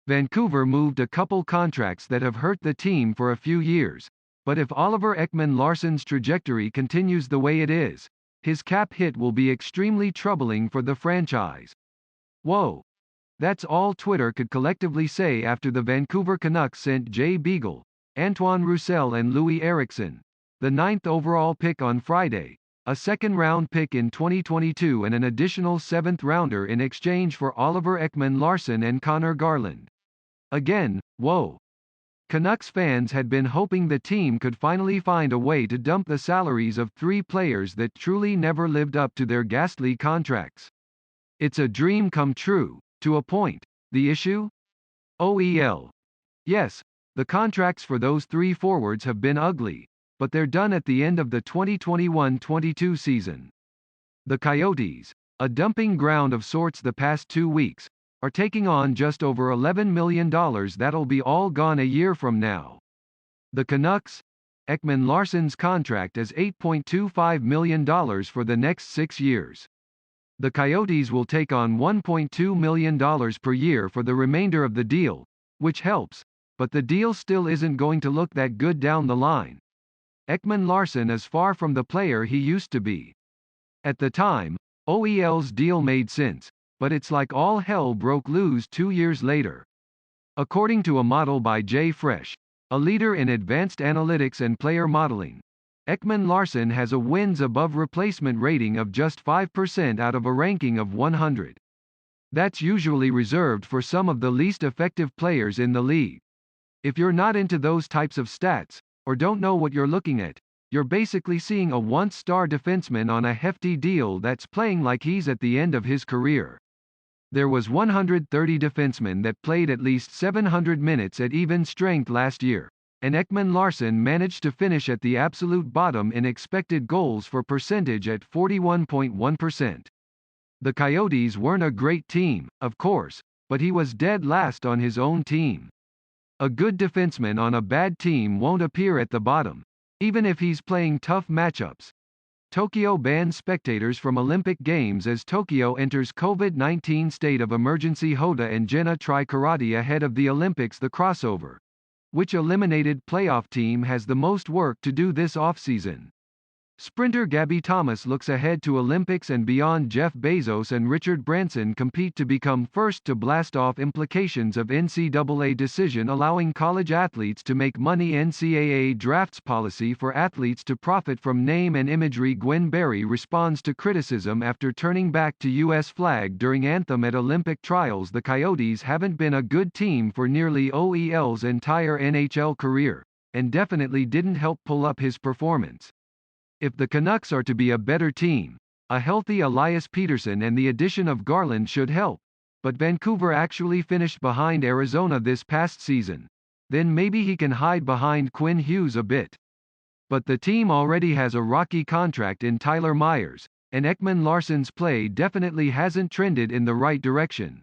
Vancouver moved a couple contracts that have hurt the team for a few years, but if Oliver Ekman-Larsson's trajectory continues the way it is, his cap hit will be extremely troubling for the franchise. Whoa. That's all Twitter could collectively say after the Vancouver Canucks sent Jay Beagle, Antoine Roussel and Louis Eriksson, the 9th overall pick on Friday, a second-round pick in 2022 and an additional 7th-rounder in exchange for Oliver Ekman-Larsson and Connor Garland. Again, whoa. Canucks fans had been hoping the team could finally find a way to dump the salaries of three players that truly never lived up to their ghastly contracts. It's a dream come true, to a point. The issue? OEL. Yes, the contracts for those three forwards have been ugly, but they're done at the end of the 2021-22 season. The Coyotes, a dumping ground of sorts the past 2 weeks, are taking on just over $11 million that'll be all gone a year from now. The Canucks? Ekman-Larsson's contract is $8.25 million for the next 6 years. The Coyotes will take on $1.2 million per year for the remainder of the deal, which helps, but the deal still isn't going to look that good down the line. Ekman-Larsson is far from the player he used to be. At the time, OEL's deal made sense, but it's like all hell broke loose 2 years later. According to a model by Jay Fresh, a leader in advanced analytics and player modeling, Ekman-Larsson has a wins above replacement rating of just 5% out of a ranking of 100. That's usually reserved for some of the least effective players in the league. If you're not into those types of stats, or don't know what you're looking at, you're basically seeing a once-star defenseman on a hefty deal that's playing like he's at the end of his career. There was 130 defensemen that played at least 700 minutes at even strength last year, and Ekman-Larsson managed to finish at the absolute bottom in expected goals for percentage at 41.1%. The Coyotes weren't a great team, of course, but he was dead last on his own team. A good defenseman on a bad team won't appear at the bottom, even if he's playing tough matchups. Tokyo bans spectators from Olympic Games as Tokyo enters COVID-19 state of emergency. Hoda and Jenna try karate ahead of the Olympics. The crossover. Which eliminated playoff team has the most work to do this offseason? Sprinter Gabby Thomas looks ahead to Olympics and beyond. Jeff Bezos and Richard Branson compete to become first to blast off implications of NCAA decision allowing college athletes to make money. NCAA drafts policy for athletes to profit from name and imagery. Gwen Berry responds to criticism after turning back to U.S. flag during anthem at Olympic trials. The Coyotes haven't been a good team for nearly OEL's entire NHL career, and definitely didn't help pull up his performance. If the Canucks are to be a better team, a healthy Elias Pettersson and the addition of Garland should help, but Vancouver actually finished behind Arizona this past season. Then maybe he can hide behind Quinn Hughes a bit. But the team already has a rocky contract in Tyler Myers, and Ekman-Larsson's play definitely hasn't trended in the right direction.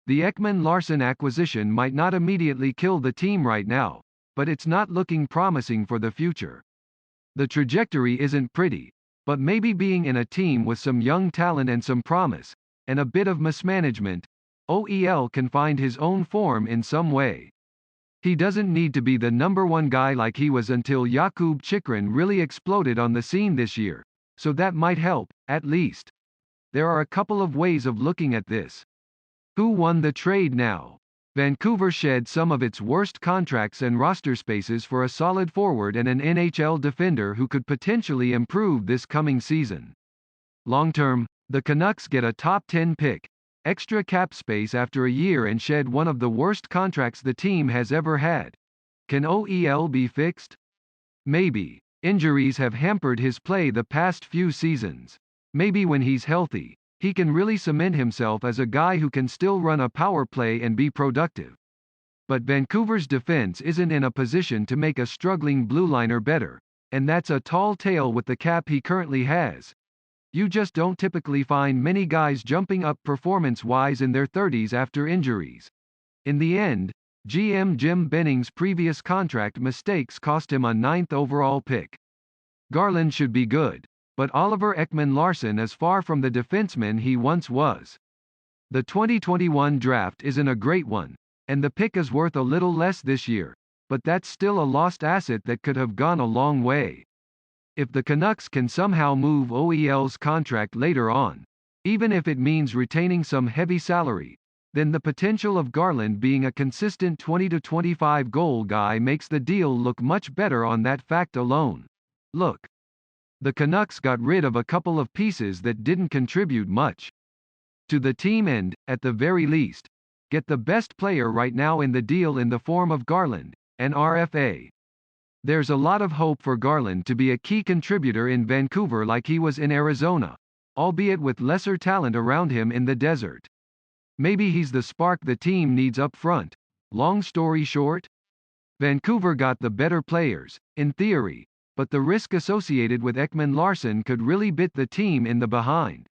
The Ekman-Larsson acquisition might not immediately kill the team right now, but it's not looking promising for the future. The trajectory isn't pretty, but maybe being in a team with some young talent and some promise, and a bit of mismanagement, OEL can find his own form in some way. He doesn't need to be the number one guy like he was until Jakub Chychrun really exploded on the scene this year, so that might help, at least. There are a couple of ways of looking at this. Who won the trade now? Vancouver shed some of its worst contracts and roster spaces for a solid forward and an NHL defender who could potentially improve this coming season. Long-term, the Canucks get a top 10 pick, extra cap space after a year and shed one of the worst contracts the team has ever had. Can OEL be fixed? Maybe. Injuries have hampered his play the past few seasons. Maybe when he's healthy, he can really cement himself as a guy who can still run a power play and be productive. But Vancouver's defense isn't in a position to make a struggling blue liner better, and that's a tall tale with the cap he currently has. You just don't typically find many guys jumping up performance-wise in their 30s after injuries. In the end, GM Jim Benning's previous contract mistakes cost him a 9th overall pick. Garland should be good, but Oliver Ekman-Larsson is far from the defenseman he once was. The 2021 draft isn't a great one, And the pick is worth a little less this year, but that's still a lost asset that could have gone a long way. If the Canucks can somehow move OEL's contract later on, even if it means retaining some heavy salary, then the potential of Garland being a consistent 20 to 25 goal guy makes the deal look much better on that fact alone. Look, the Canucks got rid of a couple of pieces that didn't contribute much to the team and, at the very least, get the best player right now in the deal in the form of Garland, an RFA. There's a lot of hope for Garland to be a key contributor in Vancouver like he was in Arizona, albeit with lesser talent around him in the desert. Maybe he's the spark the team needs up front. Long story short, Vancouver got the better players, in theory, but the risk associated with Ekman-Larsson could really bit the team in the behind.